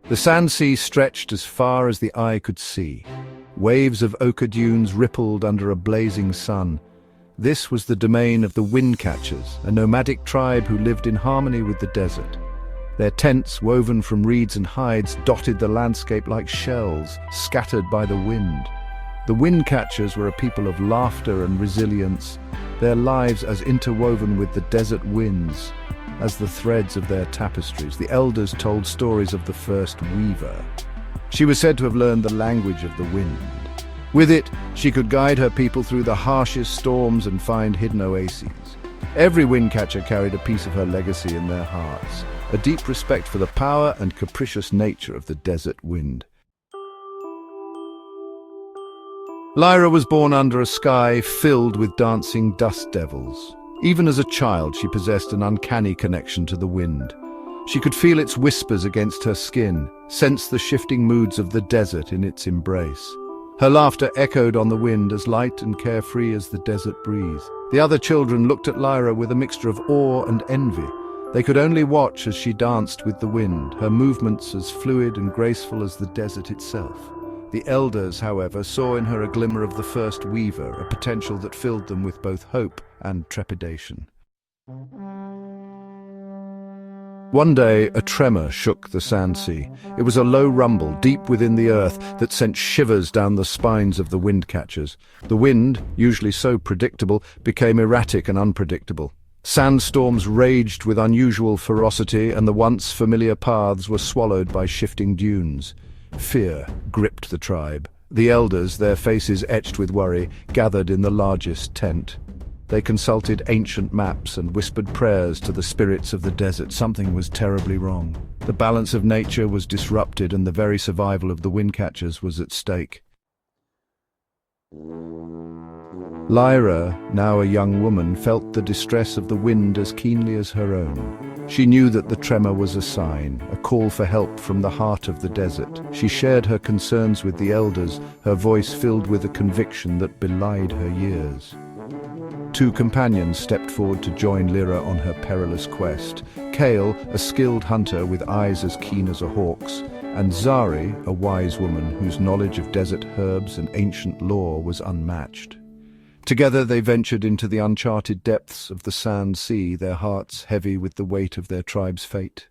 The sand sea stretched as far as the eye could see. Waves of ochre dunes rippled under a blazing sun. This was the domain of the Windcatchers, a nomadic tribe who lived in harmony with the desert. Their tents, woven from reeds and hides, dotted the landscape like shells, scattered by the wind. The Windcatchers were a people of laughter and resilience, their lives as interwoven with the desert winds as the threads of their tapestries. The elders told stories of the first weaver. She was said to have learned the language of the wind. With it, she could guide her people through the harshest storms and find hidden oases. Every Windcatcher carried a piece of her legacy in their hearts, a deep respect for the power and capricious nature of the desert wind. Lyra was born under a sky filled with dancing dust devils. Even as a child, she possessed an uncanny connection to the wind. She could feel its whispers against her skin, sense the shifting moods of the desert in its embrace. Her laughter echoed on the wind, as light and carefree as the desert breeze. The other children looked at Lyra with a mixture of awe and envy. They could only watch as she danced with the wind, her movements as fluid and graceful as the desert itself. The elders, however, saw in her a glimmer of the first weaver, a potential that filled them with both hope and trepidation. One day, a tremor shook the sand sea. It was a low rumble deep within the earth that sent shivers down the spines of the Windcatchers. The wind, usually so predictable, became erratic and unpredictable. Sandstorms raged with unusual ferocity, and the once familiar paths were swallowed by shifting dunes. Fear gripped the tribe. The elders, their faces etched with worry, gathered in the largest tent. They consulted ancient maps and whispered prayers to the spirits of the desert. Something was terribly wrong. The balance of nature was disrupted, and the very survival of the Windcatchers was at stake. Lyra, now a young woman, felt the distress of the wind as keenly as her own. She knew that the tremor was a sign, a call for help from the heart of the desert. She shared her concerns with the elders, her voice filled with a conviction that belied her years. Two companions stepped forward to join Lyra on her perilous quest. Kale, a skilled hunter with eyes as keen as a hawk's, and Zari, a wise woman whose knowledge of desert herbs and ancient lore was unmatched. Together they ventured into the uncharted depths of the sand sea, their hearts heavy with the weight of their tribe's fate.